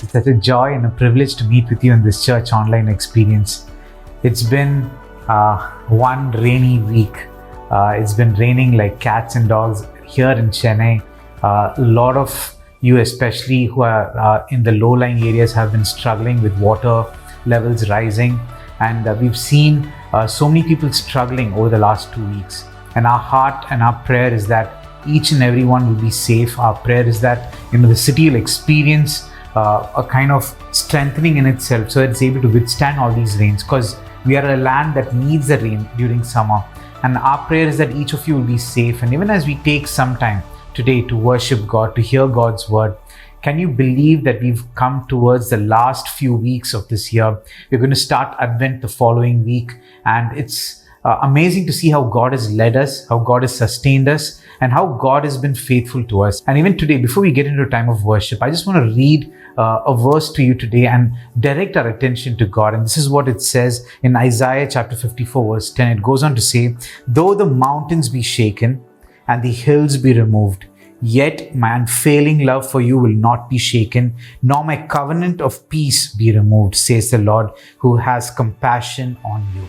It's such a joy and a privilege to meet with you in this church online experience. It's been one rainy week. It's been raining like cats and dogs here in Chennai. A lot of you, especially who are in the low-lying areas, have been struggling with water levels rising. And we've seen so many people struggling over the last 2 weeks. And our heart and our prayer is that each and every one will be safe. Our prayer is that the city will experience a kind of strengthening in itself so it's able to withstand all these rains, because we are a land that needs the rain during summer. And our prayer is that each of you will be safe. And even as we take some time today to worship God, to hear God's word, can you believe that we've come towards the last few weeks of this year? We're going to start Advent the following week, and it's amazing to see how God has led us, how God has sustained us, and how God has been faithful to us. And even today, before we get into a time of worship, I just want to read a verse to you today and direct our attention to God. And this is what it says in Isaiah chapter 54 verse 10. It goes on to say, "Though the mountains be shaken and the hills be removed, yet my unfailing love for you will not be shaken, nor my covenant of peace be removed, says the Lord, who has compassion on you."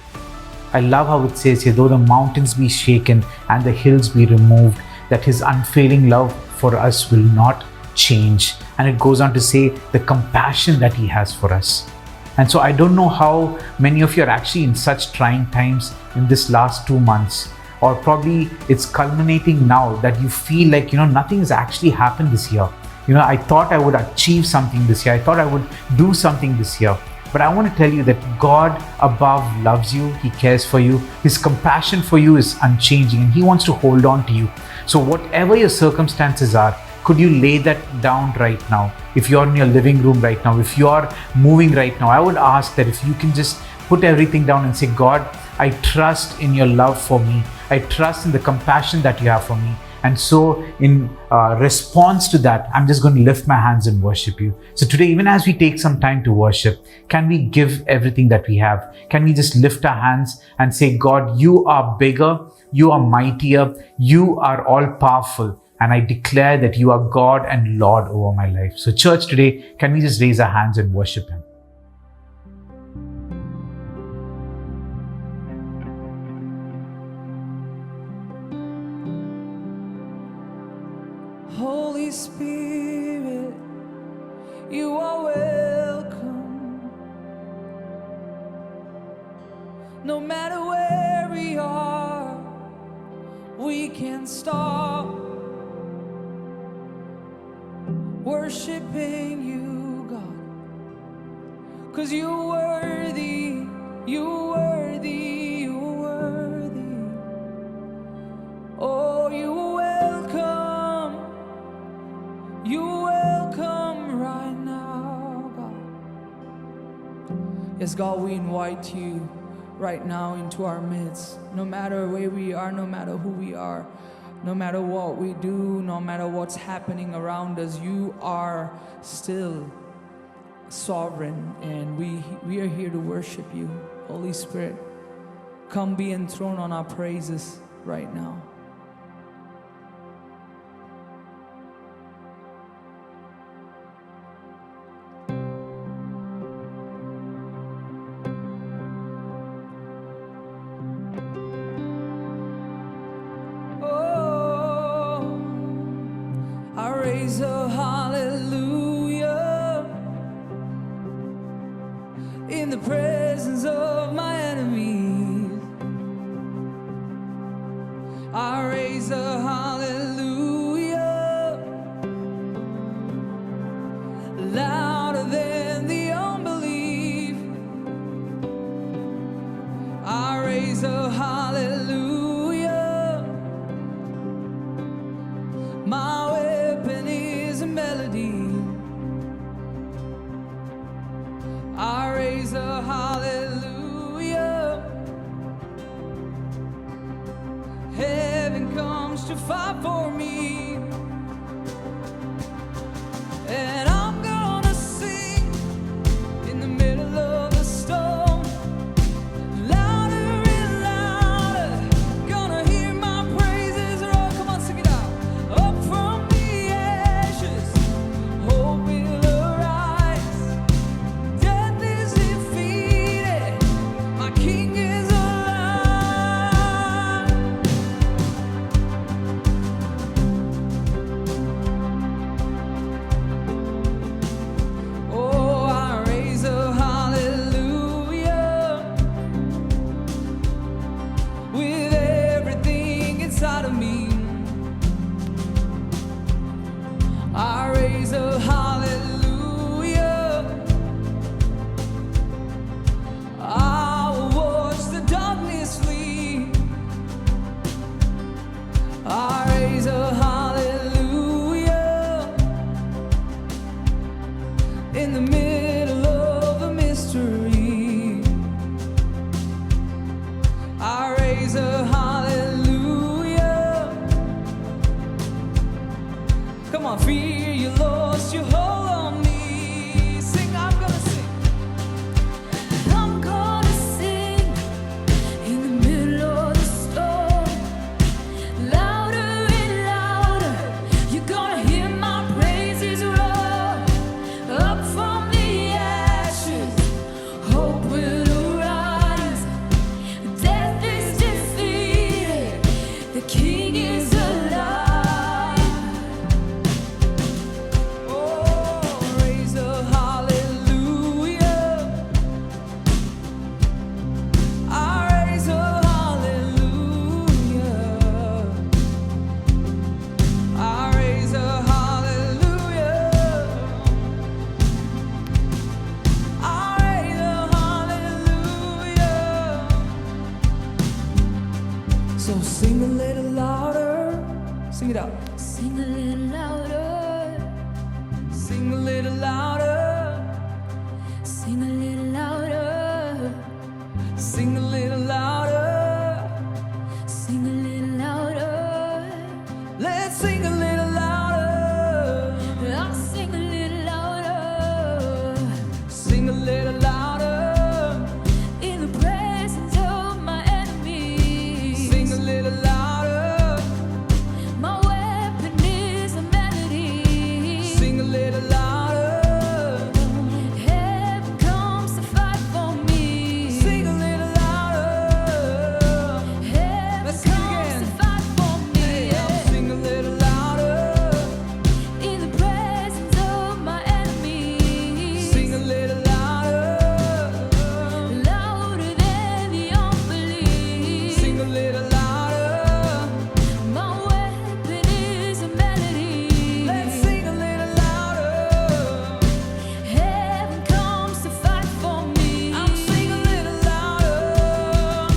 I love how it says here, though the mountains be shaken and the hills be removed, that his unfailing love for us will not change. And it goes on to say the compassion that he has for us. And so I don't know how many of you are actually in such trying times in this last 2 months, or probably it's culminating now that you feel like, nothing has actually happened this year. I thought I would achieve something this year. I thought I would do something this year. But I want to tell you that God above loves you. He cares for you. His compassion for you is unchanging, and he wants to hold on to you. So whatever your circumstances are, could you lay that down right now? If you're in your living room right now, if you're moving right now, I would ask that if you can just put everything down and say, God, I trust in your love for me. I trust in the compassion that you have for me. And so in response to that, I'm just going to lift my hands and worship you. So today, even as we take some time to worship, can we give everything that we have? Can we just lift our hands and say, God, you are bigger, you are mightier, you are all powerful. And I declare that you are God and Lord over my life. So church, today, can we just raise our hands and worship him? Holy Spirit, you are welcome. No matter where we are, we can stop worshiping you, God, 'cause you're worthy, you're worthy, you're worthy. Oh, you're welcome. You're welcome right now, God. Yes, God, we invite you right now into our midst. No matter where we are, no matter who we are, no matter what we do, no matter what's happening around us, you are still sovereign, and we are here to worship you. Holy Spirit, come be enthroned on our praises right now. Raise a hallelujah in the presence of my enemies. I raise a hallelujah louder than the unbelief. I raise a hallelujah. My I raise a hallelujah. Heaven comes to fight for me, and I'm gonna sing in the middle of the storm, louder and louder. Gonna hear my praises roll. Come on, sing it out. Up from the ashes, hope will arise. So sing a little louder. Sing it out. Sing a little louder. Sing a little louder. Sing a little louder. Sing a little louder. Sing a little louder. Let's sing a little louder. I'll sing a little louder. Sing a little louder. In the presence of my enemies. Sing a little louder. My weapon is a melody. Sing a little louder. Heaven comes to fight for me. Sing a little louder. Heaven Let's sing comes again. to fight for me. Sing a little louder. In the presence of my enemies. Sing a little louder. Louder than the unbelief. Sing a little louder. My weapon is a melody. Let's sing a little louder. Heaven comes to fight for me. I'm sing a little louder.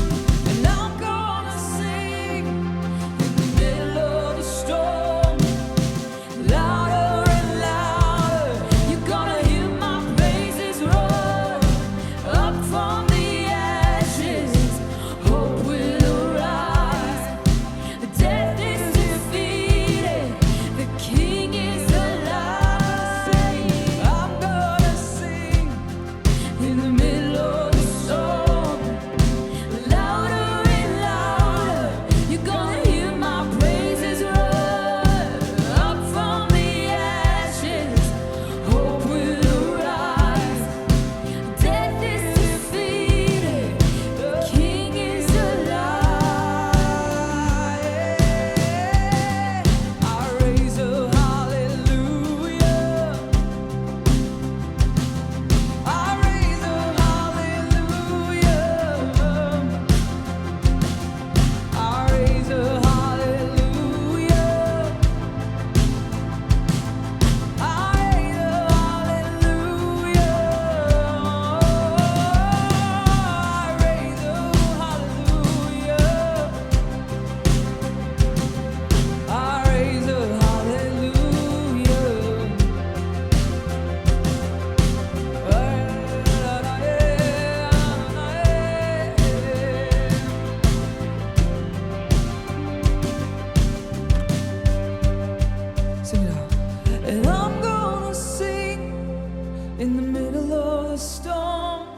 And I'm gonna sing in the middle of the storm. Louder and louder. You're gonna hear my praises roar up from the ashes. Hope will arise. Death is defeated. The King is alive. I'm gonna sing In the middle of the storm, louder and louder, you're gonna hear my praises roar up from the ashes. Hope will arise. Death is defeated. The King is alive. I raise a hallelujah. I raise a hallelujah. I raise a hallelujah. I raise a hallelujah. I raise a hallelujah. I raise a hallelujah. Sing it out. And I'm gonna sing in the middle of the storm.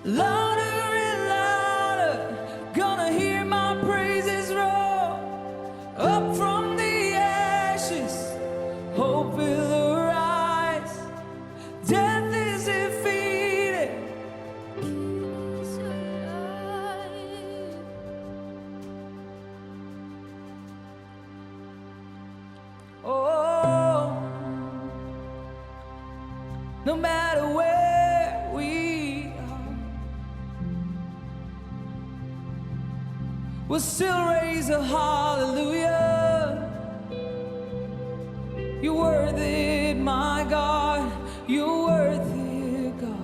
Louder and louder, gonna hear my praises roar up from the ashes. Hope will arise. Death is defeated. Is alive. Oh, no matter where we are, we'll still raise a hallelujah. You're worthy, my God. You're worthy, God.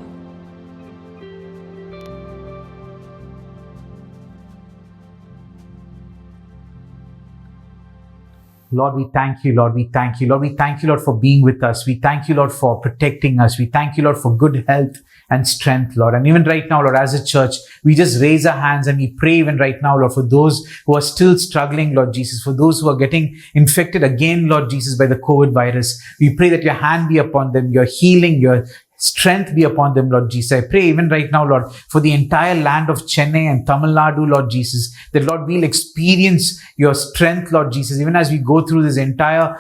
Lord, we thank you, Lord. We thank you, Lord. We thank you, Lord, for being with us. We thank you, Lord, for protecting us. We thank you, Lord, for good health and strength, Lord. And even right now, Lord, as a church, we just raise our hands and we pray even right now, Lord, for those who are still struggling, Lord Jesus, for those who are getting infected again, Lord Jesus, by the COVID virus. We pray that your hand be upon them, your healing, your strength be upon them, Lord Jesus. I pray even right now, Lord, for the entire land of Chennai and Tamil Nadu, Lord Jesus, that, Lord, we'll experience your strength, Lord Jesus, even as we go through this entire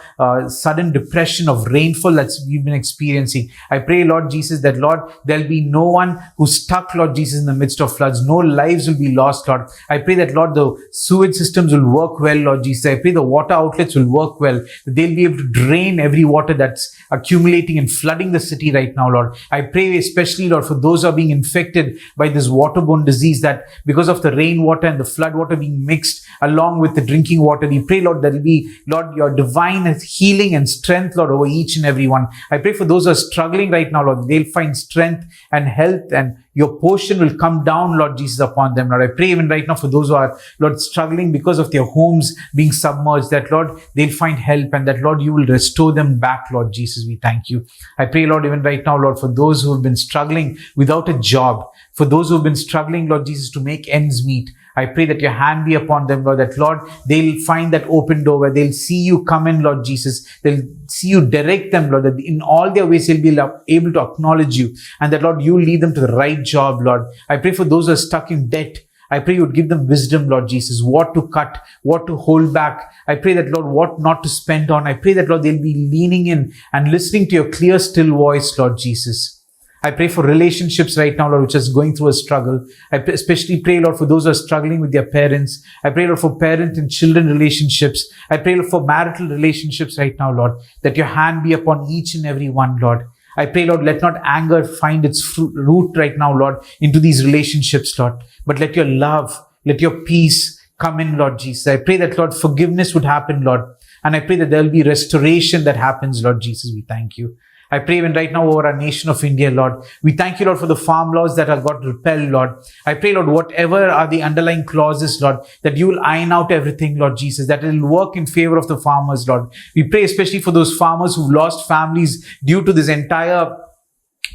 sudden depression of rainfall that we've been experiencing. I pray, Lord Jesus, that, Lord, there'll be no one who's stuck, Lord Jesus, in the midst of floods. No lives will be lost, Lord. I pray that, Lord, the sewage systems will work well, Lord Jesus. I pray the water outlets will work well. That they'll be able to drain every water that's accumulating and flooding the city right now, Lord. I pray especially, Lord, for those who are being infected by this waterborne disease, that because of the rainwater and the flood water being mixed along with the drinking water, we pray, Lord, there will be, Lord, your divine healing and strength, Lord, over each and every one. I pray for those who are struggling right now, Lord, they'll find strength and health and your portion will come down, Lord Jesus, upon them, Lord. I pray even right now for those who are, Lord, struggling because of their homes being submerged, that, Lord, they'll find help, and that, Lord, you will restore them back, Lord Jesus. We thank you. I pray, Lord, even right now, Lord, for those who have been struggling without a job, for those who have been struggling, Lord Jesus, to make ends meet, I pray that your hand be upon them, Lord, that, Lord, they'll find that open door where they'll see you come in, Lord Jesus. They'll see you direct them, Lord, that in all their ways they'll be able to acknowledge you, and that, Lord, you lead them to the right job, Lord. I pray for those who are stuck in debt. I pray you would give them wisdom, Lord Jesus, what to cut, what to hold back. I pray that, Lord, what not to spend on. I pray that, Lord, they'll be leaning in and listening to your clear, still voice, Lord Jesus. I pray for relationships right now, Lord, which is going through a struggle. I especially pray, Lord, for those who are struggling with their parents. I pray, Lord, for parent and children relationships. I pray, Lord, for marital relationships right now, Lord, that your hand be upon each and every one, Lord. I pray, Lord, let not anger find its root right now, Lord, into these relationships, Lord. But let your love, let your peace come in, Lord Jesus. I pray that, Lord, forgiveness would happen, Lord. And I pray that there will be restoration that happens, Lord Jesus. We thank you. I pray even right now over our nation of India, Lord. We thank you, Lord, for the farm laws that have got repealed, Lord. I pray, Lord, whatever are the underlying clauses, Lord, that you will iron out everything, Lord Jesus, that it will work in favor of the farmers, Lord. We pray especially for those farmers who lost families due to this entire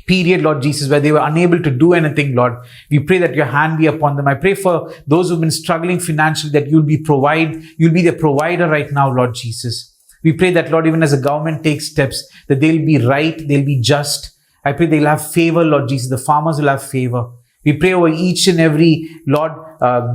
period, Lord Jesus, where they were unable to do anything, Lord. We pray that your hand be upon them. I pray for those who've been struggling financially, that you'll be the provider right now, Lord Jesus. We pray that, Lord, even as the government takes steps, that they'll be right, they'll be just. I pray they'll have favor, Lord Jesus. The farmers will have favor. We pray over each and every, Lord,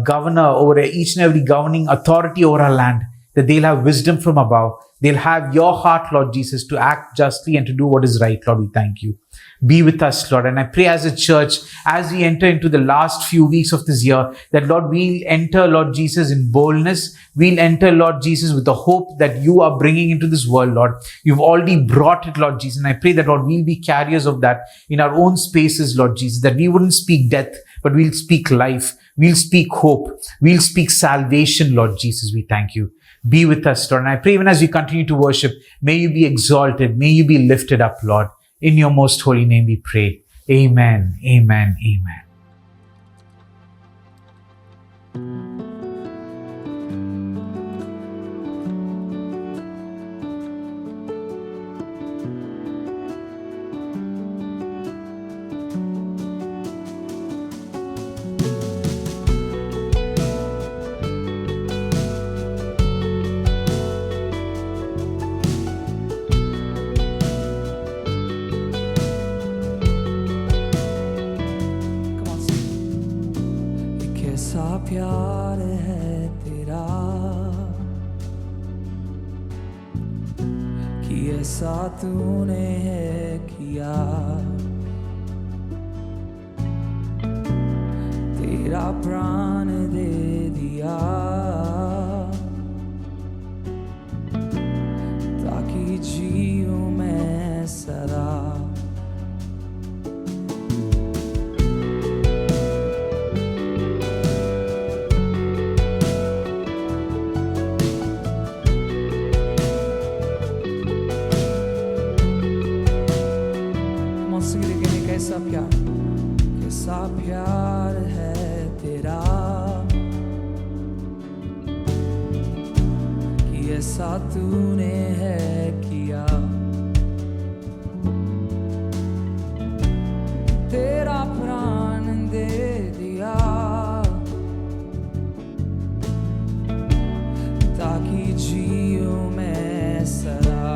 governor, over each and every governing authority over our land, that they'll have wisdom from above. They'll have your heart, Lord Jesus, to act justly and to do what is right, Lord. We thank you. Be with us, Lord. And I pray as a church, as we enter into the last few weeks of this year, that, Lord, we'll enter, Lord Jesus, in boldness. We'll enter, Lord Jesus, with the hope that you are bringing into this world, Lord. You've already brought it, Lord Jesus. And I pray that, Lord, we'll be carriers of that in our own spaces, Lord Jesus, that we wouldn't speak death, but we'll speak life. We'll speak hope. We'll speak salvation, Lord Jesus. We thank you. Be with us, Lord. And I pray even as we continue to worship, may you be exalted. May you be lifted up, Lord. In your most holy name we pray. Amen. Amen. Amen. प्यार है तेरा कि ऐसा तूने है किया, तेरा प्राण दे दिया ताकि जीऊं मैं सदा। कैसा प्यार है तेरा कि ऐसा तूने है किया, तेरा प्राण दे दिया ताकि जीऊं मैं सदा।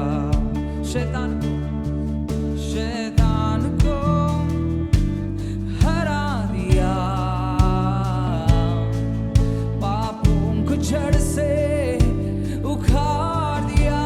शैतान को हरा दिया, पापों को जड़ से उखाड़ दिया,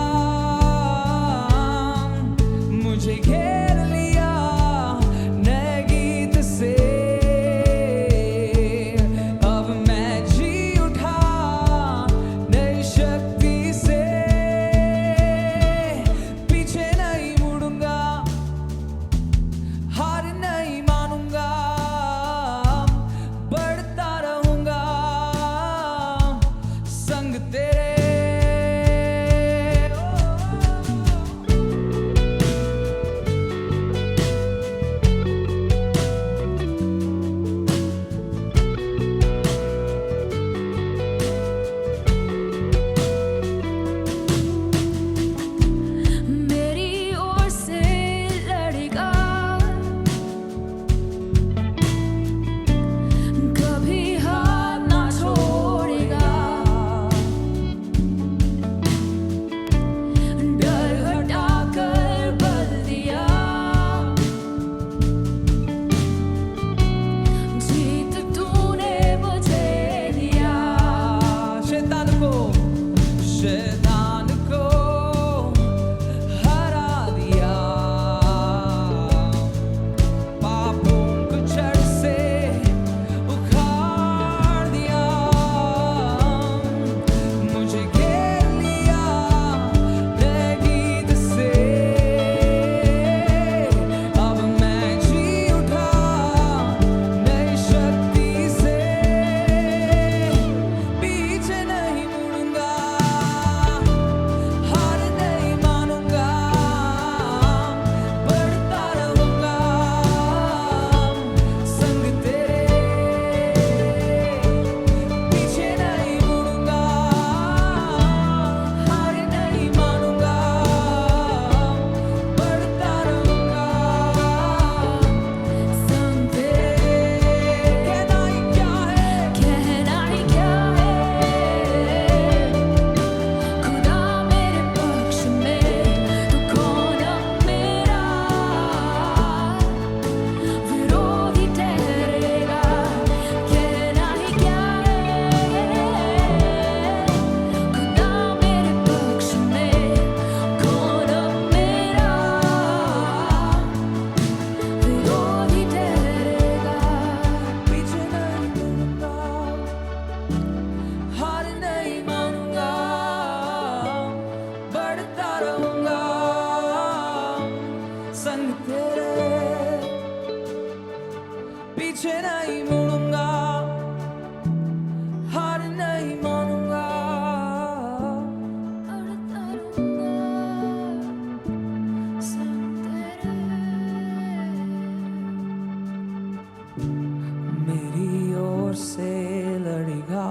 से लड़ेगा,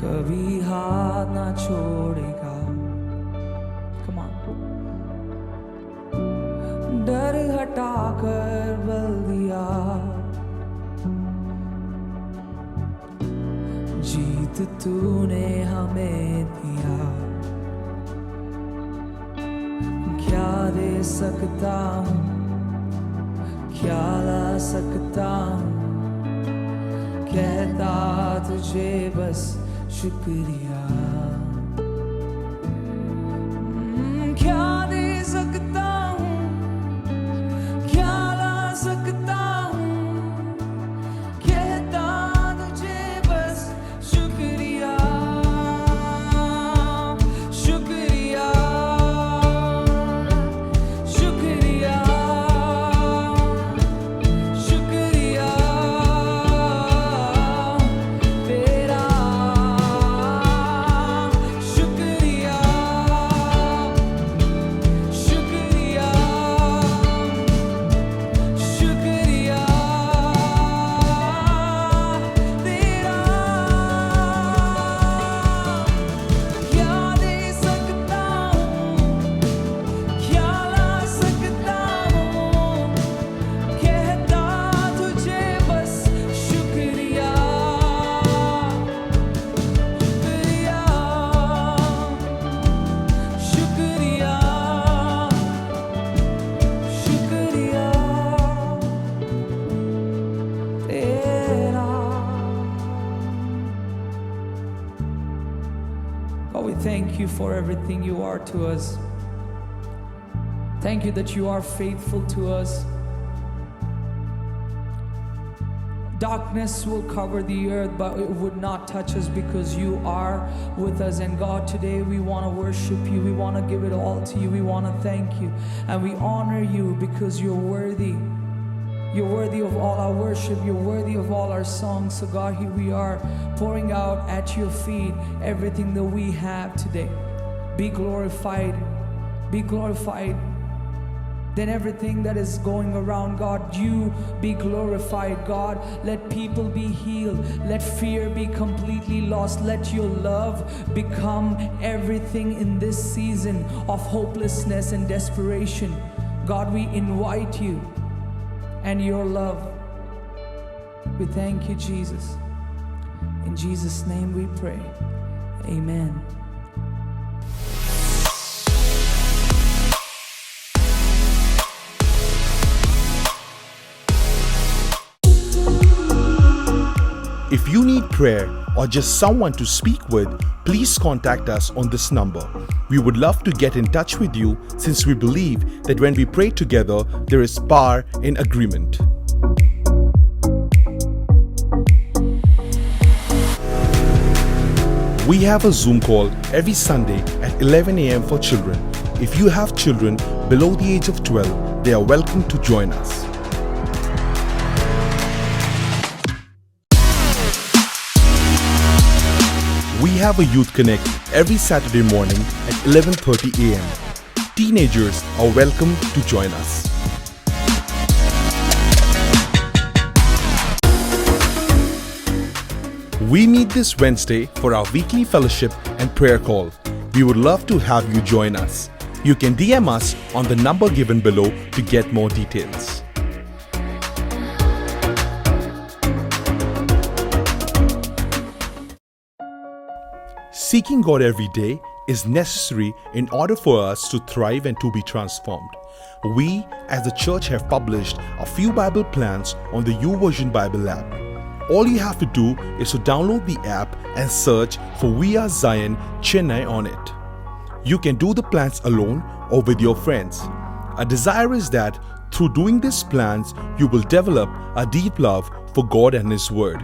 कभी हाथ ना छोड़ेगा। Come on. डर हटाकर बल दिया, जीत तूने हमें दिया। क्या दे सकता हूँ, क्या ला सकता हूँ, कहता तुझे बस शुक्रिया। क्या दे सकता हूँ, क्या ला सकता हूँ, कहता तुझे बस शुक्रिया, शुक्रिया, शुक्रिया, शुक्रिया तेरा, शुक्रिया, शुक्रिया, शुक्रिया तेरा। क्या दे सकता हूँ, क्या ला सकता हूँ, कहता तुझे बस शुक्रिया, शुक्रिया, शुक्रिया, शुक्रिया तेरा। God, we thank you for everything you are to us. Thank you that you are faithful to us. Darkness will cover the earth, but it would not touch us because you are with us. And God, today we want to worship you. We want to give it all to you. We want to thank you. And we honor you because you're worthy. You're worthy of all our worship. You're worthy of all our songs. So God, here we are pouring out at your feet everything that we have today. Be glorified. Be glorified. Then everything that is going around, God, you be glorified. God, let people be healed. Let fear be completely lost. Let your love become everything in this season of hopelessness and desperation. God, we invite you and your love. We thank you, Jesus. In Jesus' name we pray. Amen. If you need prayer or just someone to speak with, please contact us on this number. We would love to get in touch with you since we believe that when we pray together, there is power in agreement. We have a Zoom call every Sunday at 11 a.m. for children. If you have children below the age of 12, they are welcome to join us. We have a Youth Connect every Saturday morning at 11:30 a.m. Teenagers are welcome to join us. We meet this Wednesday for our weekly fellowship and prayer call. We would love to have you join us. You can DM us on the number given below to get more details. Seeking God every day is necessary in order for us to thrive and to be transformed. We, as a church, have published a few Bible plans on the YouVersion Bible app. All you have to do is to download the app and search for We Are Zion Chennai on it. You can do the plans alone or with your friends. Our desire is that through doing these plans, you will develop a deep love for God and His Word.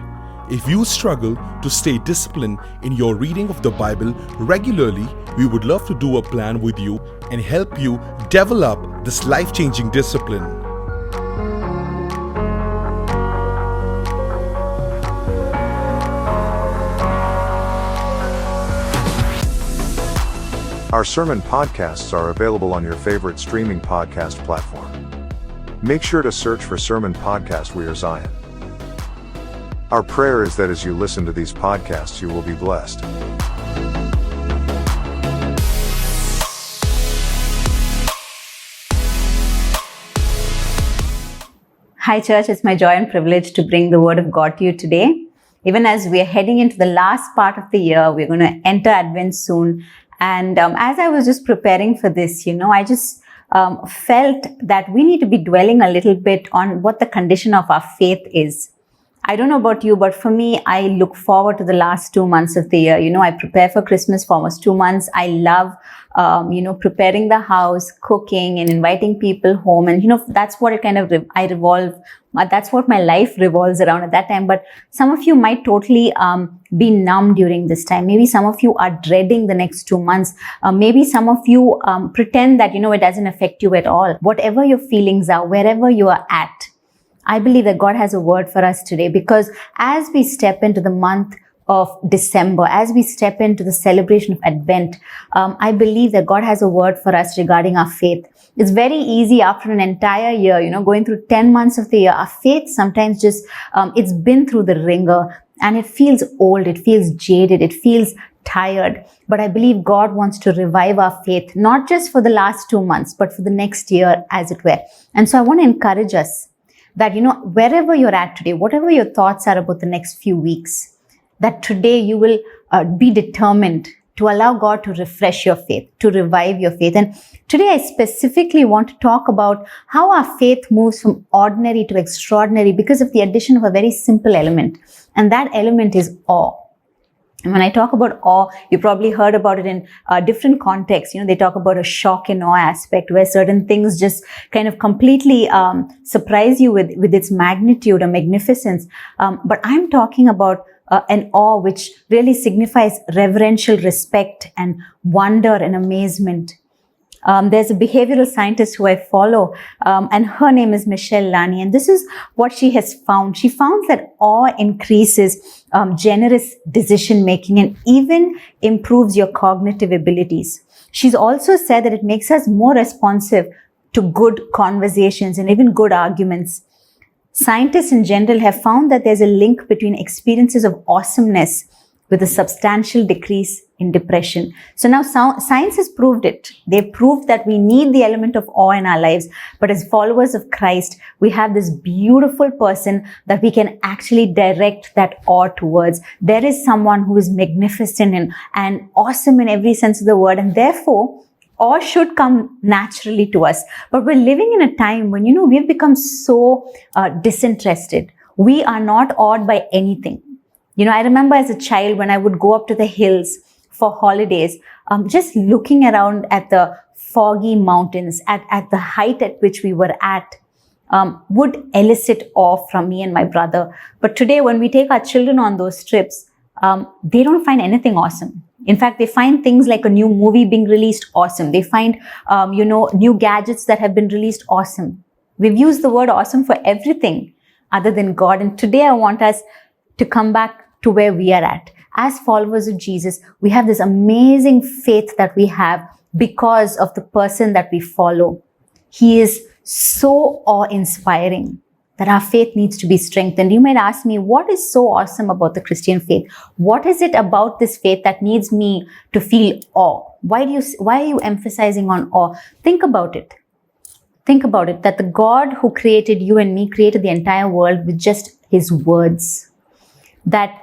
If you struggle to stay disciplined in your reading of the Bible regularly, we would love to do a plan with you and help you develop this life-changing discipline. Our sermon podcasts are available on your favorite streaming podcast platform. Make sure to search for Sermon Podcast We Are Zion. Our prayer is that as you listen to these podcasts, you will be blessed. Hi, church. It's my joy and privilege to bring the word of God to you today. Even as we are heading into the last part of the year, we're going to enter Advent soon. And as I was just preparing for this, I just felt that we need to be dwelling a little bit on what the condition of our faith is. I don't know about you, but for me, I look forward to the last 2 months of the year. I prepare for Christmas for almost 2 months. I love, preparing the house, cooking and inviting people home. And, that's what it kind of, that's what my life revolves around at that time. But some of you might totally be numb during this time. Maybe some of you are dreading the next 2 months. Maybe some of you pretend that, it doesn't affect you at all. Whatever your feelings are, wherever you are at, I believe that God has a word for us today, because as we step into the month of December, as we step into the celebration of Advent, I believe that God has a word for us regarding our faith. It's very easy after an entire year, going through 10 months of the year, our faith sometimes just, it's been through the ringer and it feels old, it feels jaded, it feels tired. But I believe God wants to revive our faith, not just for the last 2 months, but for the next year, as it were. And so I want to encourage us that, wherever you're at today, whatever your thoughts are about the next few weeks, that today you will be determined to allow God to refresh your faith, to revive your faith. And today I specifically want to talk about how our faith moves from ordinary to extraordinary because of the addition of a very simple element. And that element is awe. And when I talk about awe, you probably heard about it in different contexts. They talk about a shock and awe aspect where certain things just kind of completely surprise you with its magnitude or magnificence. But I'm talking about an awe which really signifies reverential respect and wonder and amazement. There's a behavioral scientist who I follow, and her name is Michelle Lani, and this is what she has found. She found that awe increases generous decision making and even improves your cognitive abilities. She's also said that it makes us more responsive to good conversations and even good arguments. Scientists in general have found that there's a link between experiences of awesomeness with a substantial decrease in depression. So now science has proved it. They've proved that we need the element of awe in our lives. But as followers of Christ, we have this beautiful person that we can actually direct that awe towards. There is someone who is magnificent and awesome in every sense of the word. And therefore, awe should come naturally to us. But we're living in a time when, we've become so disinterested. We are not awed by anything. I remember as a child when I would go up to the hills for holidays, just looking around at the foggy mountains, at the height at which we were at, would elicit awe from me and my brother. But today when we take our children on those trips, they don't find anything awesome. In fact, they find things like a new movie being released awesome. They find, new gadgets that have been released awesome. We've used the word awesome for everything other than God. And today I want us to come back to where we are at. As followers of Jesus, we have this amazing faith that we have because of the person that we follow. He is so awe-inspiring that our faith needs to be strengthened. You might ask me, what is so awesome about the Christian faith? What is it about this faith that needs me to feel awe? Why are you emphasizing on awe? Think about it. Think about it, that the God who created you and me created the entire world with just his words. That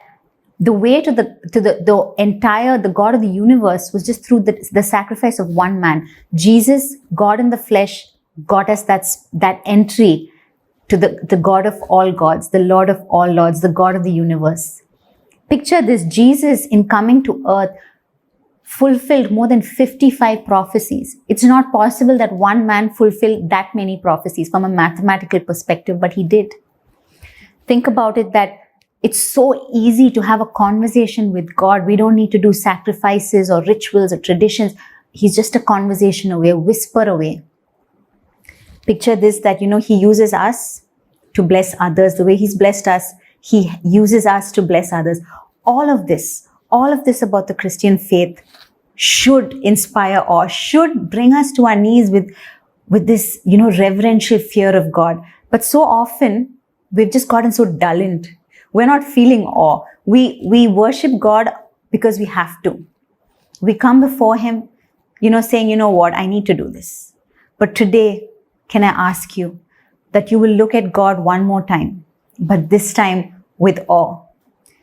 the way to the God of the universe was just through the sacrifice of one man. Jesus, God in the flesh, got us that entry to the God of all gods, the Lord of all lords, the God of the universe. Picture this, Jesus in coming to earth fulfilled more than 55 prophecies. It's not possible that one man fulfilled that many prophecies from a mathematical perspective, but he did. Think about it, that it's so easy to have a conversation with God. We don't need to do sacrifices or rituals or traditions. He's just a conversation away, a whisper away. Picture this, that, he uses us to bless others. The way he's blessed us, he uses us to bless others. All of this about the Christian faith should inspire awe, should bring us to our knees with with this, reverential fear of God. But so often we've just gotten so dulled. We're not feeling awe. We worship God because we have to. We come before Him, saying, you know what, I need to do this. But today, can I ask you that you will look at God one more time, but this time with awe.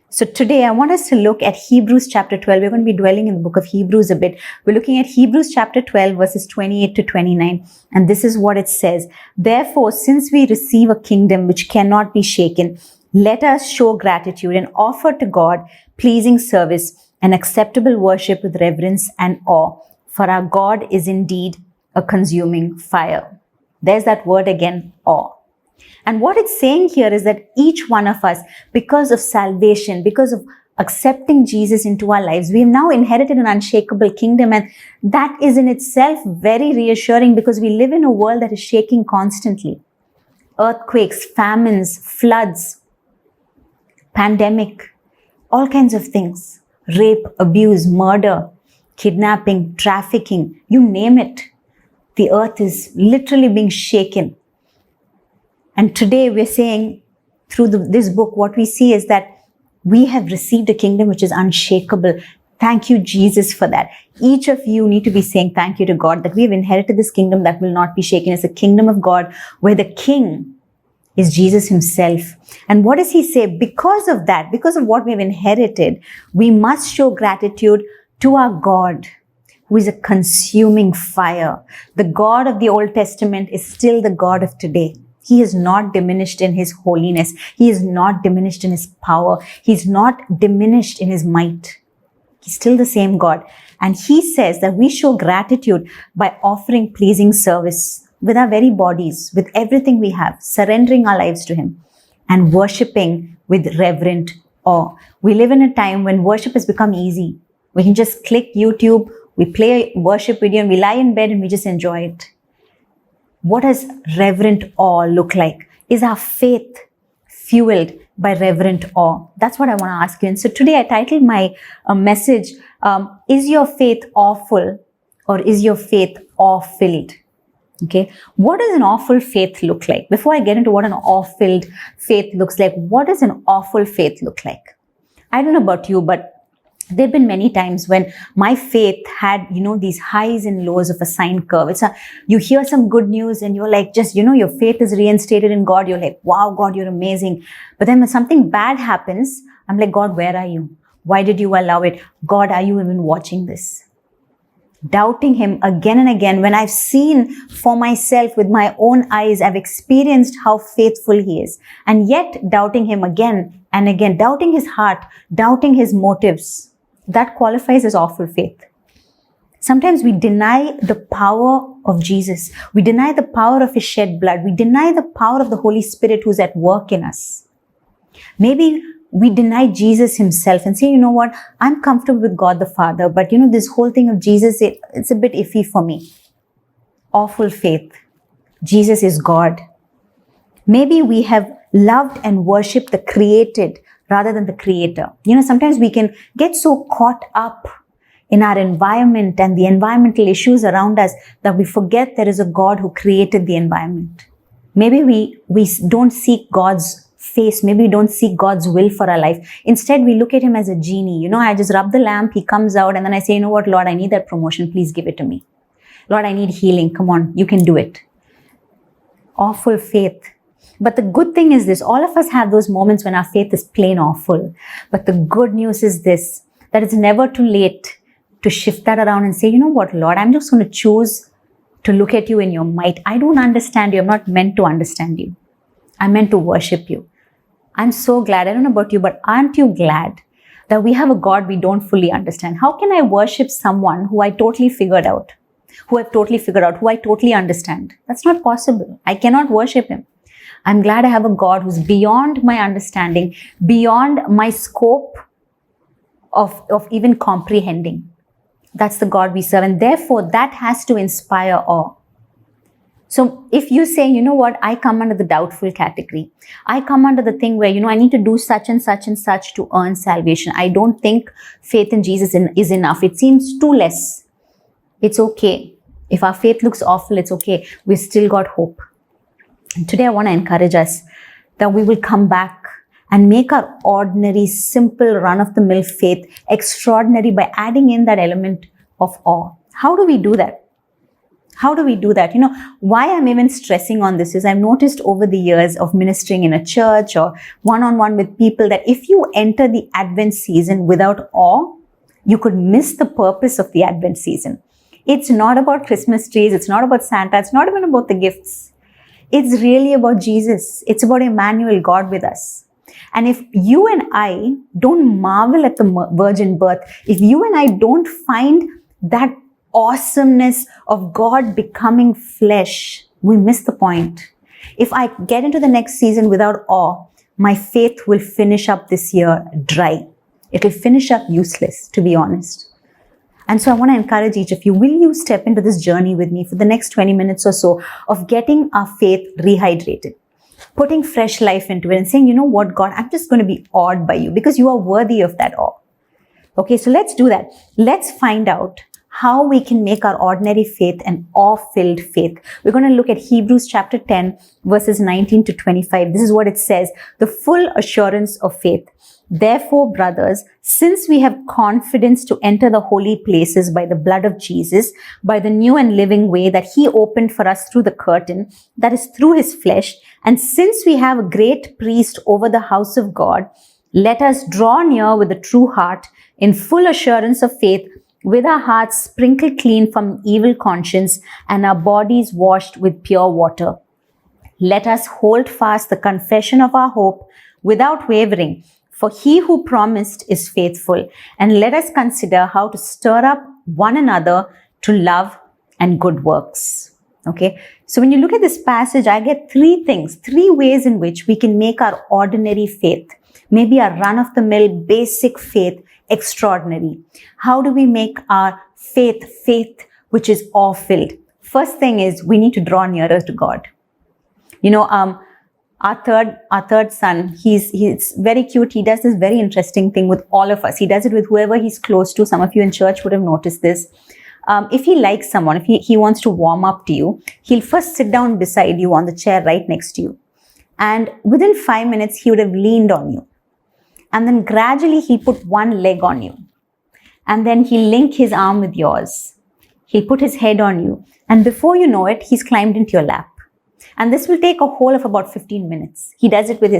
So today I want us to look at Hebrews chapter 12. We're going to be dwelling in the book of Hebrews a bit. We're looking at Hebrews chapter 12 verses 28 to 29. And this is what it says. Therefore, since we receive a kingdom which cannot be shaken, let us show gratitude and offer to God pleasing service and acceptable worship with reverence and awe. For our God is indeed a consuming fire. There's that word again, awe. And what it's saying here is that each one of us, because of salvation, because of accepting Jesus into our lives, we have now inherited an unshakable kingdom. And that is in itself very reassuring because we live in a world that is shaking constantly. Earthquakes, famines, floods, pandemic, all kinds of things. Rape, abuse, murder, kidnapping, trafficking, you name it. The earth is literally being shaken. And today we're saying through this book, what we see is that we have received a kingdom which is unshakable. Thank you, Jesus, for that. Each of you need to be saying thank you to God that we have inherited this kingdom that will not be shaken. It's a kingdom of God where the king is Jesus himself. And what does he say? Because of that, because of what we have inherited, we must show gratitude to our God, who is a consuming fire. The God of the Old Testament is still the God of today. He is not diminished in his holiness. He is not diminished in his power. He's not diminished in his might. He's still the same God. And he says that we show gratitude by offering pleasing service with our very bodies, with everything we have, surrendering our lives to him and worshiping with reverent awe. We live in a time when worship has become easy. We can just click YouTube, we play a worship video and we lie in bed and we just enjoy it. What does reverent awe look like? Is our faith fueled by reverent awe? That's what I want to ask you. And so today I titled my message, is your faith awful or is your faith awe-filled? Okay. What does an awful faith look like? Before I get into what an awe-filled faith looks like, what does an awful faith look like? I don't know about you, but there have been many times when my faith had, these highs and lows of a sine curve. You hear some good news and you're like, your faith is reinstated in God. You're like, wow, God, you're amazing. But then when something bad happens, I'm like, God, where are you? Why did you allow it? God, are you even watching this? Doubting him again and again. When I've seen for myself with my own eyes, I've experienced how faithful he is. And yet doubting him again and again, doubting his heart, doubting his motives. That qualifies as awful faith. Sometimes we deny the power of Jesus. We deny the power of his shed blood. We deny the power of the Holy Spirit who's at work in us. Maybe we deny Jesus himself and say, you know what, I'm comfortable with God the Father, but this whole thing of Jesus, it's a bit iffy for me. Awful faith. Jesus is God. Maybe we have loved and worshipped the created rather than the creator. Sometimes we can get so caught up in our environment and the environmental issues around us that we forget there is a God who created the environment. Maybe we don't seek God's face. Maybe we don't seek God's will for our life. Instead, we look at him as a genie. I just rub the lamp, he comes out, and then I say, you know what, Lord, I need that promotion. Please give it to me. Lord, I need healing. Come on, you can do it. Awful faith. But the good thing is this, all of us have those moments when our faith is plain awful. But the good news is this, that it's never too late to shift that around and say, you know what, Lord, I'm just going to choose to look at you in your might. I don't understand you. I'm not meant to understand you. I'm meant to worship you. I'm so glad. I don't know about you, but aren't you glad that we have a God we don't fully understand? How can I worship someone who I totally figured out, who I totally understand? That's not possible. I cannot worship him. I'm glad I have a God who's beyond my understanding, beyond my scope of even comprehending. That's the God we serve. And therefore, that has to inspire awe. So if you say, you know what, I come under the doubtful category. I come under the thing where, I need to do such and such and such to earn salvation. I don't think faith in Jesus is enough. It seems too less. It's okay. If our faith looks awful, it's okay. We've still got hope. And today I want to encourage us that we will come back and make our ordinary, simple, run-of-the-mill faith extraordinary by adding in that element of awe. How do we do that? How do we do that? Why I'm even stressing on this is I've noticed over the years of ministering in a church or one-on-one with people that if you enter the Advent season without awe, you could miss the purpose of the Advent season. It's not about Christmas trees. It's not about Santa. It's not even about the gifts. It's really about Jesus. It's about Emmanuel, God with us. And if you and I don't marvel at the virgin birth, if you and I don't find that awesomeness of God becoming flesh, we miss the point. If I get into the next season without awe, my faith will finish up this year dry. It will finish up useless, to be honest. And so I want to encourage each of you, will you step into this journey with me for the next 20 minutes or so of getting our faith rehydrated, putting fresh life into it and saying, you know what, God, I'm just going to be awed by you because you are worthy of that awe. Okay, so let's do that. Let's find out how we can make our ordinary faith an awe-filled faith. We're going to look at Hebrews chapter 10, verses 19 to 25. This is what it says, the full assurance of faith. Therefore, brothers, since we have confidence to enter the holy places by the blood of Jesus, by the new and living way that he opened for us through the curtain, that is through his flesh, and since we have a great priest over the house of God, let us draw near with a true heart in full assurance of faith, with our hearts sprinkled clean from evil conscience and our bodies washed with pure water. Let us hold fast the confession of our hope without wavering, for he who promised is faithful. And let us consider how to stir up one another to love and good works. Okay, so when you look at this passage, I get three ways in which we can make our ordinary faith, maybe our run-of-the-mill basic faith, extraordinary. How do we make our faith which is awe-filled? First thing is we need to draw nearer to God. Our third son, he's very cute. He does this very interesting thing with all of us. He does it with whoever he's close to. Some of you in church would have noticed this. If he likes someone, if he wants to warm up to you, he'll first sit down beside you on the chair right next to you. And within 5 minutes, he would have leaned on you. And then gradually he'll put one leg on you. And then he'll link his arm with yours. He'll put his head on you. And before you know it, he's climbed into your lap. And this will take a whole of about 15 minutes. He does it with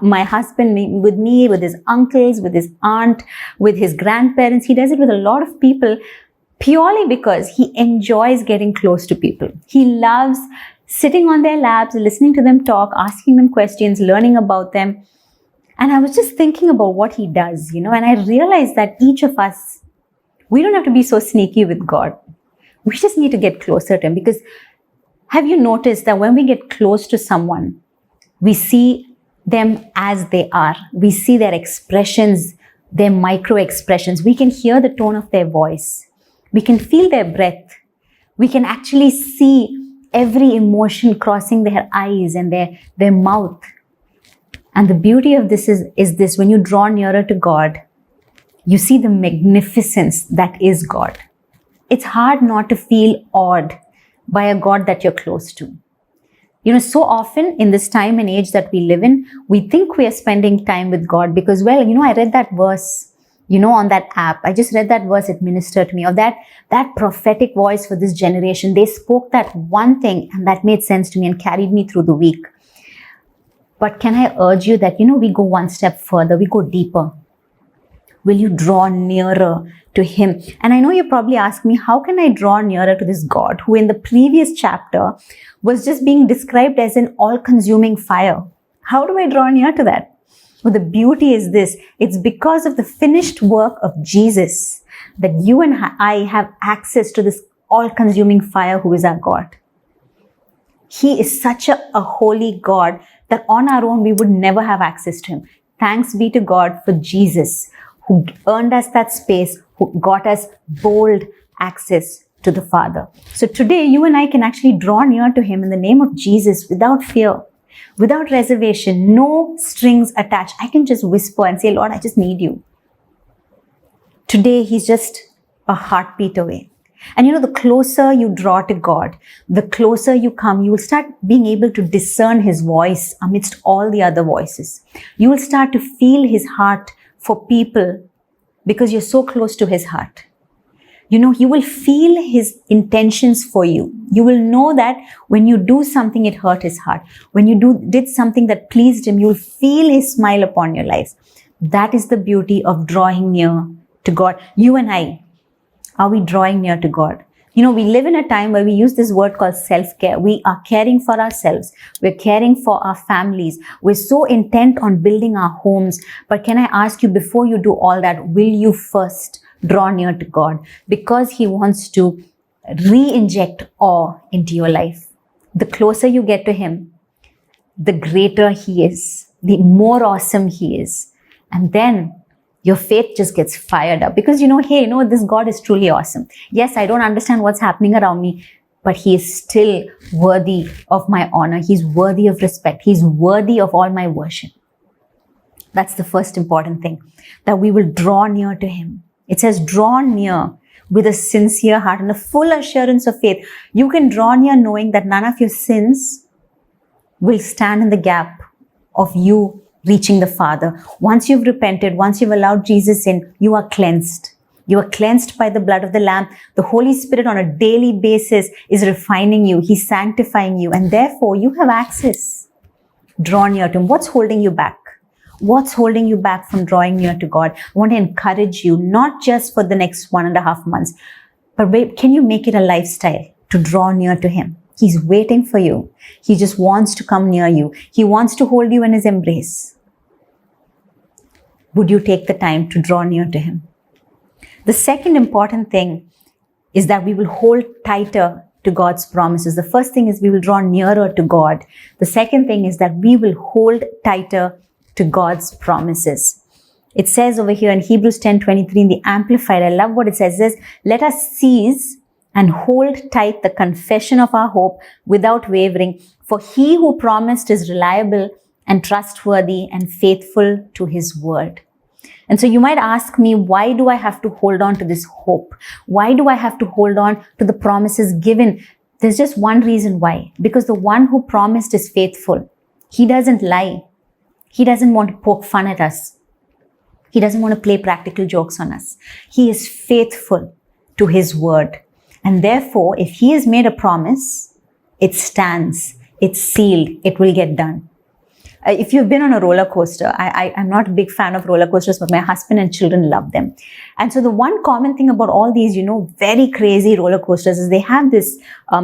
my husband, with me, with his uncles, with his aunt, with his grandparents. He does it with a lot of people purely because he enjoys getting close to people. He loves sitting on their laps, listening to them talk, asking them questions, learning about them. And I was just thinking about what he does, and I realized that each of us, we don't have to be so sneaky with God. We just need to get closer to him, because have you noticed that when we get close to someone, we see them as they are. We see their expressions, their micro expressions. We can hear the tone of their voice. We can feel their breath. We can actually see every emotion crossing their eyes and their mouth. And the beauty of this is this: when you draw nearer to God, you see the magnificence that is God. It's hard not to feel awed by a God that you're close to. So often in this time and age that we live in, we think we are spending time with God because, I read that verse, on that app. I just read that verse, it ministered to me. Or that prophetic voice for this generation, they spoke that one thing and that made sense to me and carried me through the week. But can I urge you that, we go one step further, we go deeper. Will you draw nearer to him? And I know you probably ask me, how can I draw nearer to this God who in the previous chapter was just being described as an all-consuming fire? How do I draw near to that? Well, the beauty is this: it's because of the finished work of Jesus that you and I have access to this all-consuming fire who is our God. He is such a holy God that on our own we would never have access to him. Thanks be to God for Jesus, who earned us that space, who got us bold access to the Father. So today you and I can actually draw near to him in the name of Jesus without fear, without reservation, no strings attached. I can just whisper and say, Lord, I just need you. Today he's just a heartbeat away. And you know, the closer you draw to God, the closer you come, you will start being able to discern His voice amidst all the other voices. You will start to feel His heart for people because you're so close to His heart. You know, you will feel His intentions for you. You will know that when you do something, it hurt His heart. When you did something that pleased Him, you will feel His smile upon your lives. That is the beauty of drawing near to God. You and I, are we drawing near to God? You know, we live in a time where we use this word called self-care. We are caring for ourselves. We're caring for our families. We're so intent on building our homes. But can I ask you, before you do all that, will you first draw near to God? Because He wants to re-inject awe into your life. The closer you get to Him, the greater He is, the more awesome He is. And then your faith just gets fired up because you know, hey, you know, this God is truly awesome. Yes, I don't understand what's happening around me, but He is still worthy of my honor. He's worthy of respect. He's worthy of all my worship. That's the first important thing, that we will draw near to Him. It says, draw near with a sincere heart and a full assurance of faith. You can draw near knowing that none of your sins will stand in the gap of you reaching the Father. Once you've repented, once you've allowed Jesus in, you are cleansed. You are cleansed by the blood of the Lamb. The Holy Spirit on a daily basis is refining you. He's sanctifying you. And therefore, you have access. Draw near to Him. What's holding you back? What's holding you back from drawing near to God? I want to encourage you, not just for the next 1.5 months, but can you make it a lifestyle to draw near to Him? He's waiting for you. He just wants to come near you. He wants to hold you in His embrace. Would you take the time to draw near to Him? The second important thing is that we will hold tighter to God's promises. The first thing is we will draw nearer to God. The second thing is that we will hold tighter to God's promises. It says over here in Hebrews 10:23 in the Amplified, I love what it says. It says, let us seize and hold tight the confession of our hope without wavering, for He who promised is reliable and trustworthy and faithful to His word. And so you might ask me, why do I have to hold on to this hope? Why do I have to hold on to the promises given? There's just one reason why. Because the one who promised is faithful. He doesn't lie. He doesn't want to poke fun at us. He doesn't want to play practical jokes on us. He is faithful to His word. And therefore, if He has made a promise, it stands, it's sealed, it will get done. If you've been on a roller coaster, I'm not a big fan of roller coasters, but my husband and children love them. And so the one common thing about all these, you know, very crazy roller coasters is they have this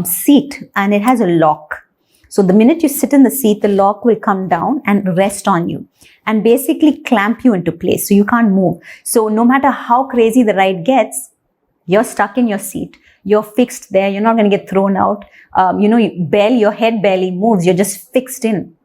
seat and it has a lock. So the minute you sit in the seat, the lock will come down and rest on you and basically clamp you into place so you can't move. So no matter how crazy the ride gets, you're stuck in your seat. You're fixed there. You're not going to get thrown out. Your head barely moves. You're just fixed in.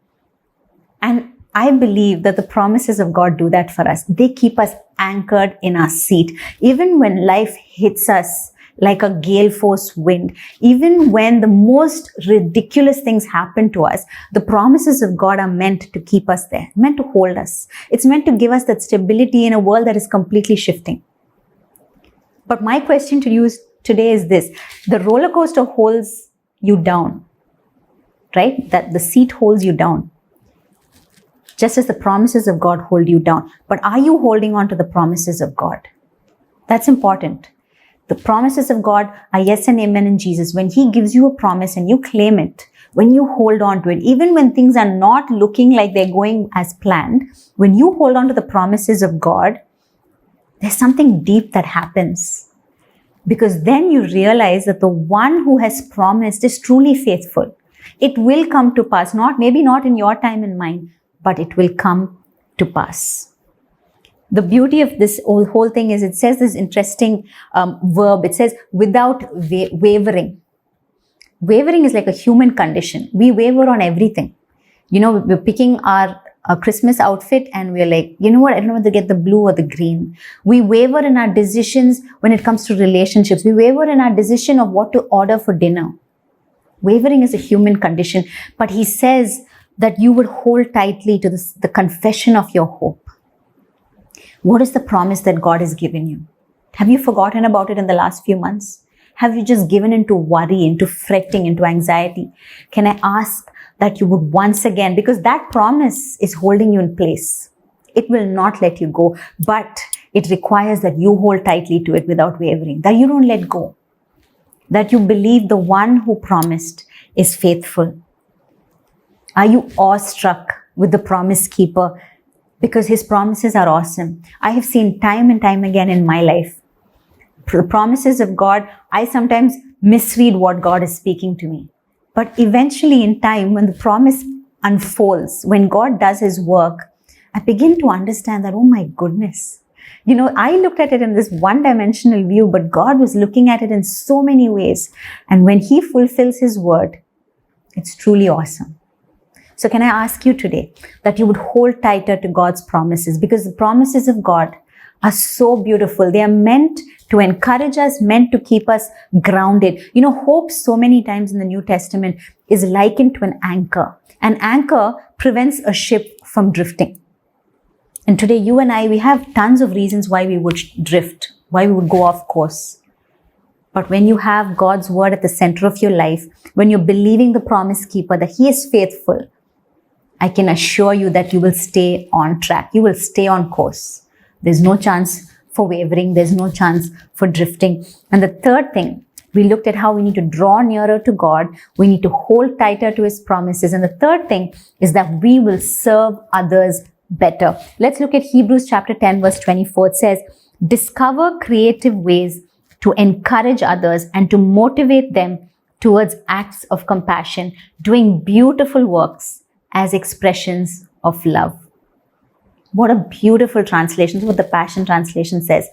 And I believe that the promises of God do that for us. They keep us anchored in our seat. Even when life hits us like a gale force wind, even when the most ridiculous things happen to us, the promises of God are meant to keep us there, meant to hold us. It's meant to give us that stability in a world that is completely shifting. But my question to you today is this: the roller coaster holds you down, right? That the seat holds you down, just as the promises of God hold you down. But are you holding on to the promises of God? That's important. The promises of God are yes and amen in Jesus. When He gives you a promise and you claim it, when you hold on to it, even when things are not looking like they're going as planned, when you hold on to the promises of God, there's something deep that happens. Because then you realize that the one who has promised is truly faithful. It will come to pass, maybe not in your time and mine, but it will come to pass. The beauty of this whole thing is it says this interesting verb. It says without wavering. Wavering is like a human condition. We waver on everything. You know, we're picking our Christmas outfit and we're like, you know what, I don't know whether to get the blue or the green. We waver in our decisions when it comes to relationships. We waver in our decision of what to order for dinner. Wavering is a human condition. But He says that you would hold tightly to the confession of your hope. What is the promise that God has given you? Have you forgotten about it in the last few months? Have you just given into worry, into fretting, into anxiety? Can I ask that you would once again, because that promise is holding you in place. It will not let you go, but it requires that you hold tightly to it without wavering, that you don't let go, that you believe the one who promised is faithful. Are you awestruck with the promise keeper? Because his promises are awesome. I have seen time and time again in my life, the promises of God, I sometimes misread what God is speaking to me. But eventually in time, when the promise unfolds, when God does his work, I begin to understand that, oh my goodness. I looked at it in this one-dimensional view, but God was looking at it in so many ways. And when he fulfills his word, it's truly awesome. So can I ask you today that you would hold tighter to God's promises, because the promises of God are so beautiful. They are meant to encourage us, meant to keep us grounded. Hope so many times in the New Testament is likened to an anchor. An anchor prevents a ship from drifting. And today you and I, we have tons of reasons why we would drift, why we would go off course. But when you have God's word at the center of your life, when you're believing the promise keeper that he is faithful, I can assure you that you will stay on track. You will stay on course. There's no chance for wavering. There's no chance for drifting. And the third thing, we looked at how we need to draw nearer to God. We need to hold tighter to his promises. And the third thing is that we will serve others better. Let's look at Hebrews chapter 10, verse 24. It says, discover creative ways to encourage others and to motivate them towards acts of compassion, doing beautiful works as expressions of love. What a beautiful translation. This is what the Passion Translation says,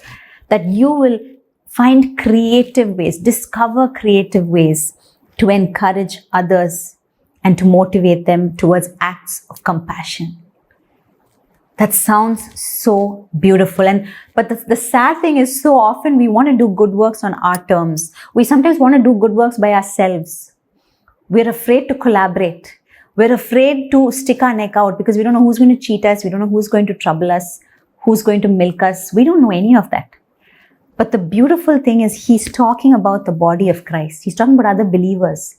that you will find creative ways, discover creative ways to encourage others and to motivate them towards acts of compassion. That sounds so beautiful. But the sad thing is, so often we want to do good works on our terms. We sometimes want to do good works by ourselves. We're afraid to collaborate. We're afraid to stick our neck out because we don't know who's going to cheat us. We don't know who's going to trouble us, who's going to milk us. We don't know any of that. But the beautiful thing is he's talking about the body of Christ. He's talking about other believers.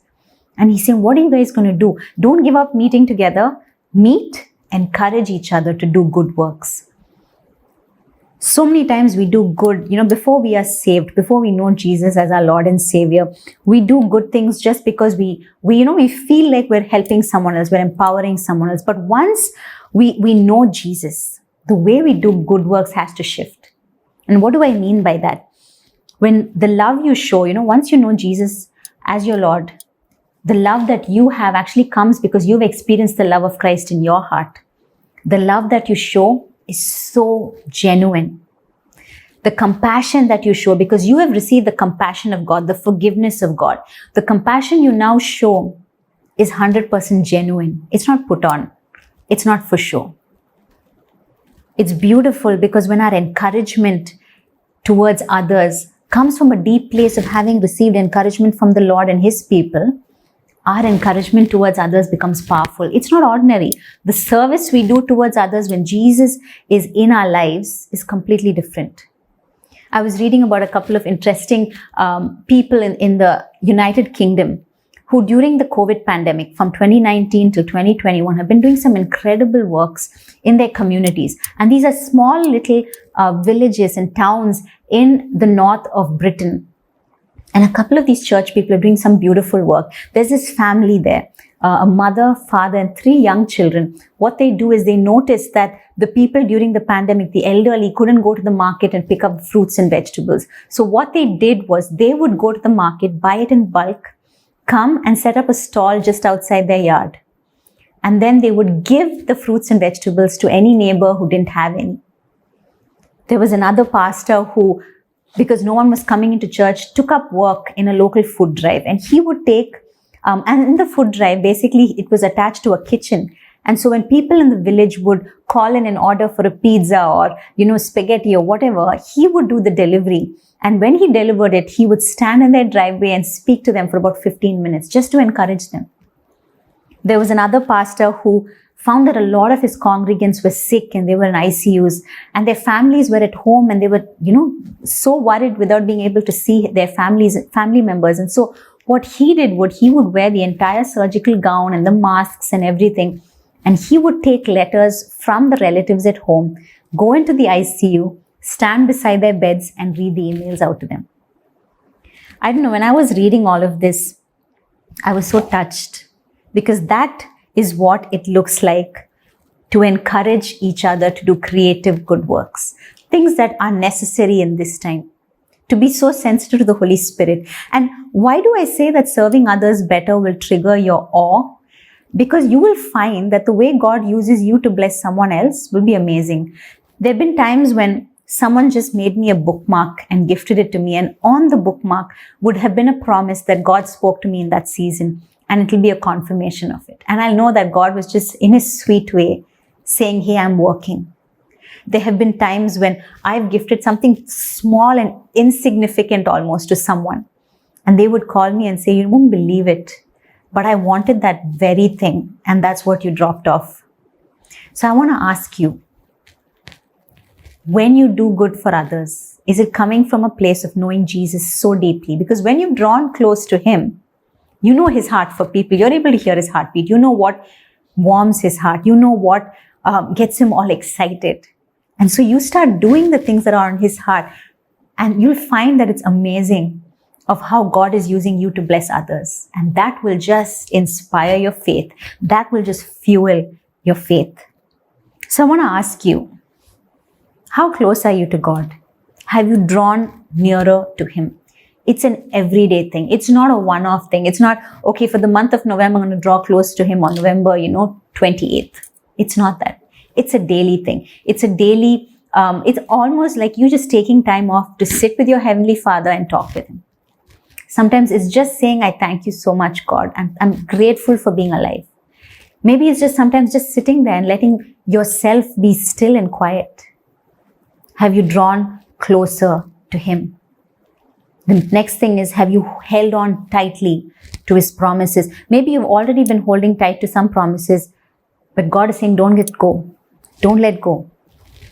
And he's saying, what are you guys going to do? Don't give up meeting together. Meet, encourage each other to do good works. So many times we do good, before we are saved, before we know Jesus as our Lord and Savior, we do good things just because we feel like we're helping someone else, we're empowering someone else. But once we know Jesus, the way we do good works has to shift. And what do I mean by that? When the love you show, once you know Jesus as your Lord, the love that you have actually comes because you've experienced the love of Christ in your heart. The love that you show is so genuine. The compassion that you show, because you have received the compassion of God, the forgiveness of God. The compassion you now show is 100% genuine. It's not put on. It's not for show. It's beautiful because when our encouragement towards others comes from a deep place of having received encouragement from the Lord and his people, our encouragement towards others becomes powerful. It's not ordinary. The service we do towards others when Jesus is in our lives is completely different. I was reading about a couple of interesting people in the United Kingdom who during the COVID pandemic from 2019 till 2021 have been doing some incredible works in their communities. And these are small little villages and towns in the north of Britain. And a couple of these church people are doing some beautiful work. There's this family there, a mother, father, and 3 young children. What they do is they notice that the people during the pandemic, the elderly, couldn't go to the market and pick up fruits and vegetables. So what they did was they would go to the market, buy it in bulk, come and set up a stall just outside their yard. And then they would give the fruits and vegetables to any neighbor who didn't have any. There was another pastor who, because no one was coming into church, took up work in a local food drive. And he would take, and in the food drive, basically it was attached to a kitchen. And so when people in the village would call in an order for a pizza or, spaghetti or whatever, he would do the delivery. And when he delivered it, he would stand in their driveway and speak to them for about 15 minutes just to encourage them. There was another pastor who found that a lot of his congregants were sick and they were in ICUs, and their families were at home and they were, so worried without being able to see their family members. And so what he did, he would wear the entire surgical gown and the masks and everything, and he would take letters from the relatives at home, go into the ICU, stand beside their beds and read the emails out to them. I don't know, when I was reading all of this, I was so touched, because that is what it looks like to encourage each other to do creative good works, things that are necessary in this time, to be so sensitive to the Holy Spirit. And why do I say that serving others better will trigger your awe? Because you will find that the way God uses you to bless someone else will be amazing. There have been times when someone just made me a bookmark and gifted it to me, and on the bookmark would have been a promise that God spoke to me in that season, and it will be a confirmation of it. And I'll know that God was just in his sweet way saying, hey, I'm working. There have been times when I've gifted something small and insignificant almost to someone, and they would call me and say, you won't believe it, but I wanted that very thing, and that's what you dropped off. So I want to ask you, when you do good for others, is it coming from a place of knowing Jesus so deeply? Because when you've drawn close to him, you know his heart for people. You're able to hear his heartbeat. You know what warms his heart. You know what gets him all excited. And so you start doing the things that are on his heart, and you'll find that it's amazing of how God is using you to bless others. And that will just inspire your faith. That will just fuel your faith. So I want to ask you, how close are you to God? Have you drawn nearer to him? It's an everyday thing. It's not a one-off thing. It's not, okay, for the month of November, I'm going to draw close to him on November, 28th. It's not that. It's a daily thing. It's a daily, it's almost like you just taking time off to sit with your Heavenly Father and talk with him. Sometimes it's just saying, I thank you so much, God. I'm grateful for being alive. Maybe it's just sometimes just sitting there and letting yourself be still and quiet. Have you drawn closer to him? The next thing is, have you held on tightly to his promises? Maybe you've already been holding tight to some promises, but God is saying, don't let go. Don't let go.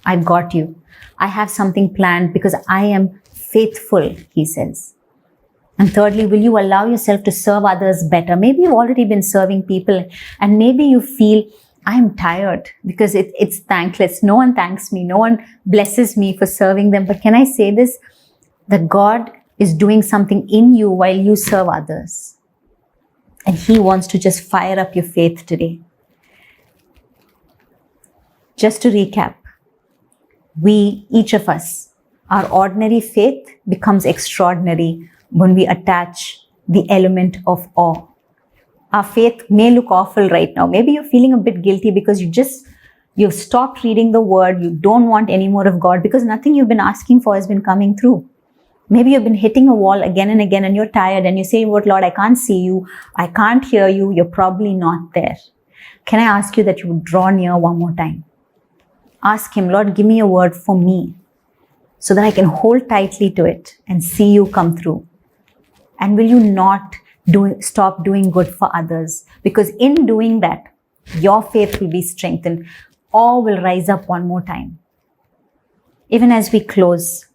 I've got you. I have something planned because I am faithful, he says. And thirdly, will you allow yourself to serve others better? Maybe you've already been serving people, and maybe you feel, I'm tired because it's thankless. No one thanks me. No one blesses me for serving them. But can I say this? That God is doing something in you while you serve others. And he wants to just fire up your faith today. Just to recap, each of us, our ordinary faith becomes extraordinary when we attach the element of awe. Our faith may look awful right now. Maybe you're feeling a bit guilty because you've stopped reading the word. You don't want any more of God because nothing you've been asking for has been coming through. Maybe you've been hitting a wall again and again and you're tired and you say, Lord, I can't see you. I can't hear you. You're probably not there. Can I ask you that you would draw near one more time? Ask him, Lord, give me a word for me so that I can hold tightly to it and see you come through. And will you not stop doing good for others? Because in doing that, your faith will be strengthened. Awe will rise up one more time. Even as we close,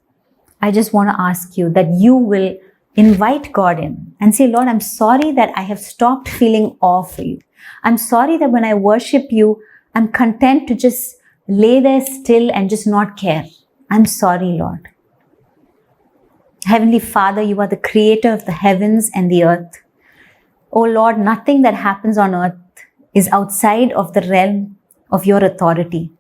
I just want to ask you that you will invite God in and say, Lord, I'm sorry that I have stopped feeling awe for you. I'm sorry that when I worship you, I'm content to just lay there still and just not care. I'm sorry, Lord. Heavenly Father, you are the creator of the heavens and the earth. Oh Lord, nothing that happens on earth is outside of the realm of your authority.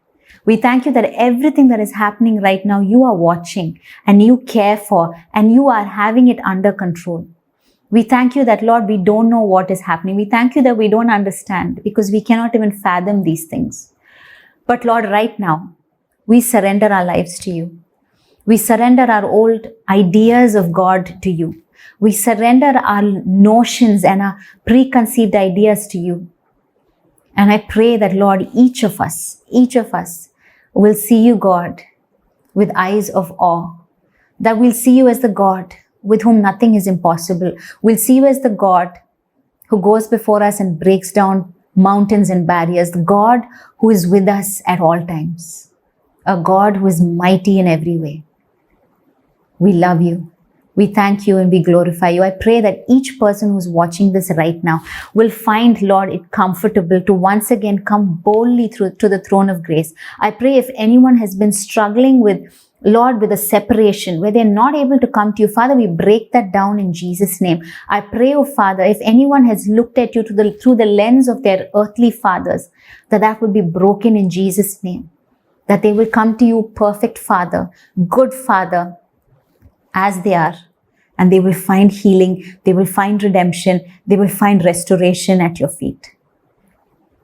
We thank you that everything that is happening right now, you are watching and you care for and you are having it under control. We thank you that, Lord, we don't know what is happening. We thank you that we don't understand because we cannot even fathom these things. But Lord, right now, we surrender our lives to you. We surrender our old ideas of God to you. We surrender our notions and our preconceived ideas to you. And I pray that, Lord, each of us will see you, God, with eyes of awe. That we'll see you as the God with whom nothing is impossible. We'll see you as the God who goes before us and breaks down mountains and barriers, the God who is with us at all times, a God who is mighty in every way. We love you. We thank you and we glorify you. I pray that each person who's watching this right now will find, Lord, it comfortable to once again come boldly to the throne of grace. I pray if anyone has been struggling with, Lord, with a separation where they're not able to come to you, Father, we break that down in Jesus' name. I pray, oh Father, if anyone has looked at you through the lens of their earthly fathers, that would be broken in Jesus' name. That they will come to you, perfect Father, good Father, as they are, and they will find healing, they will find redemption, they will find restoration at your feet.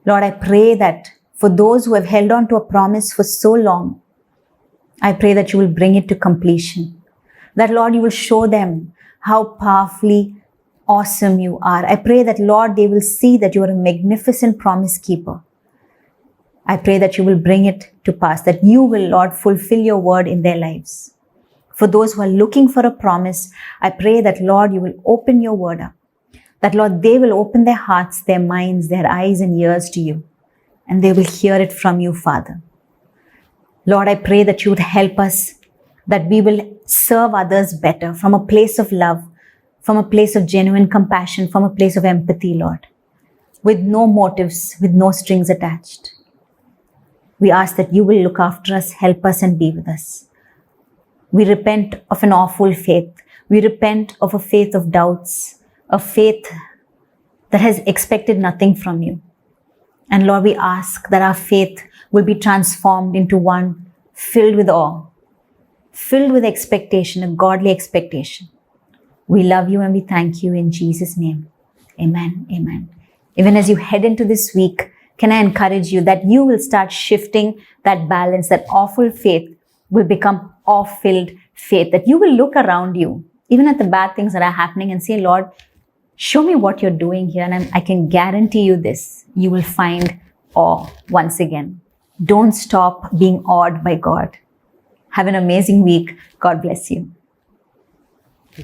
Lord, I pray that for those who have held on to a promise for so long, I pray that you will bring it to completion. That, Lord, you will show them how powerfully awesome you are. I pray that, Lord, they will see that you are a magnificent promise keeper. I pray that you will bring it to pass, that you will, Lord, fulfill your word in their lives. For those who are looking for a promise, I pray that, Lord, you will open your word up. That, Lord, they will open their hearts, their minds, their eyes and ears to you. And they will hear it from you, Father. Lord, I pray that you would help us, that we will serve others better from a place of love, from a place of genuine compassion, from a place of empathy, Lord. With no motives, with no strings attached. We ask that you will look after us, help us and be with us. We repent of an awful faith. We repent of a faith of doubts, a faith that has expected nothing from you. And Lord, we ask that our faith will be transformed into one filled with awe, filled with expectation, a godly expectation. We love you and we thank you in Jesus' name. Amen. Amen. Even as you head into this week, can I encourage you that you will start shifting that balance, that awful faith will become awe-filled faith, that you will look around you, even at the bad things that are happening and say, Lord, show me what you're doing here. And I can guarantee you this, you will find awe once again. Don't stop being awed by God. Have an amazing week. God bless you.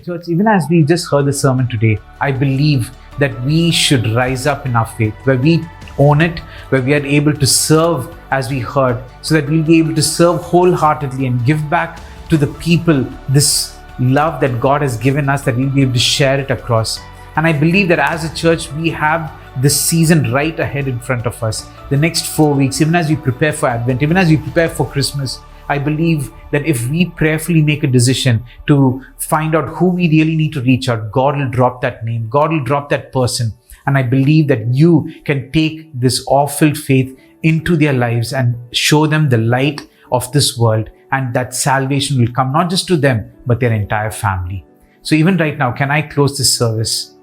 Church, even as we just heard the sermon today, I believe that we should rise up in our faith, where we own it, where we are able to serve as we heard, so that we'll be able to serve wholeheartedly and give back to the people this love that God has given us, that we'll be able to share it across. And I believe that as a church, we have this season right ahead in front of us. The next 4 weeks, even as we prepare for Advent, even as we prepare for Christmas, I believe that if we prayerfully make a decision to find out who we really need to reach out, God will drop that name, God will drop that person. And I believe that you can take this awe-filled faith into their lives and show them the light of this world, and that salvation will come not just to them, but their entire family. So even right now, can I close this service?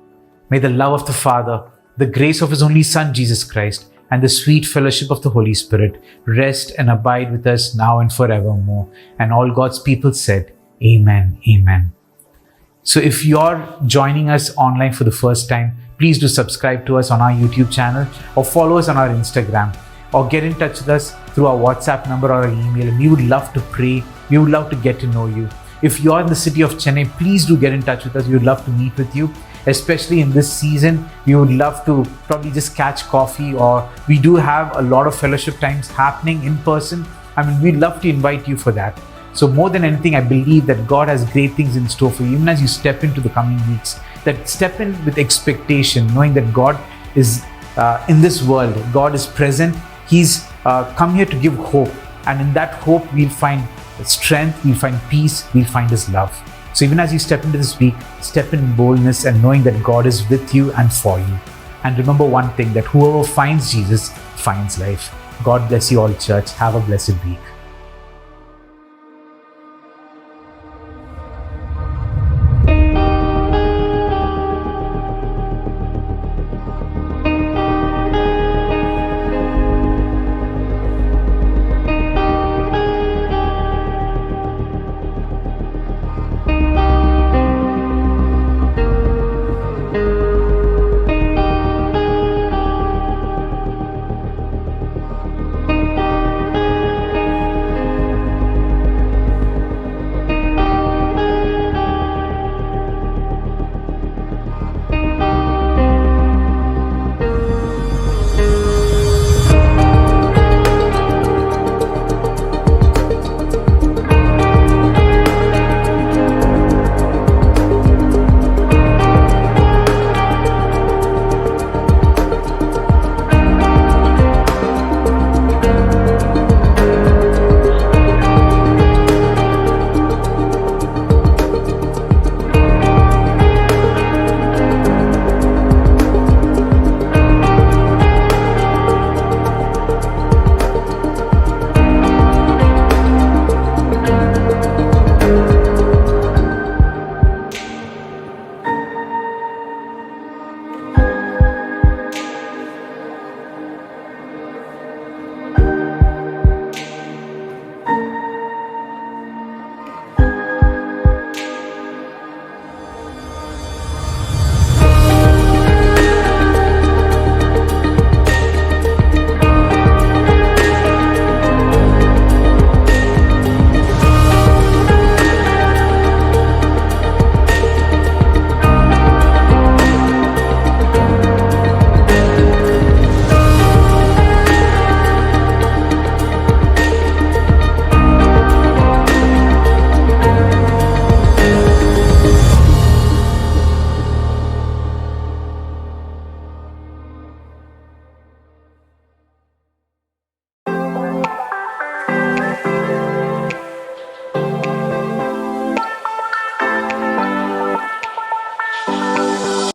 May the love of the Father, the grace of His only Son, Jesus Christ, and the sweet fellowship of the Holy Spirit rest and abide with us now and forevermore. And all God's people said, Amen, Amen. So if you're joining us online for the first time, please do subscribe to us on our YouTube channel, or follow us on our Instagram, or get in touch with us through our WhatsApp number or our email. And we would love to pray. We would love to get to know you. If you're in the city of Chennai, please do get in touch with us. We would love to meet with you. Especially in this season, we would love to probably just catch coffee, or we do have a lot of fellowship times happening in person. We'd love to invite you for that. So more than anything, I believe that God has great things in store for you, even as you step into the coming weeks. That step in with expectation, knowing that God is in this world. God is present. He's come here to give hope. And in that hope, we'll find strength, we'll find peace, we'll find His love. So even as you step into this week, step in boldness and knowing that God is with you and for you. And remember one thing, that whoever finds Jesus finds life. God bless you all, church. Have a blessed week.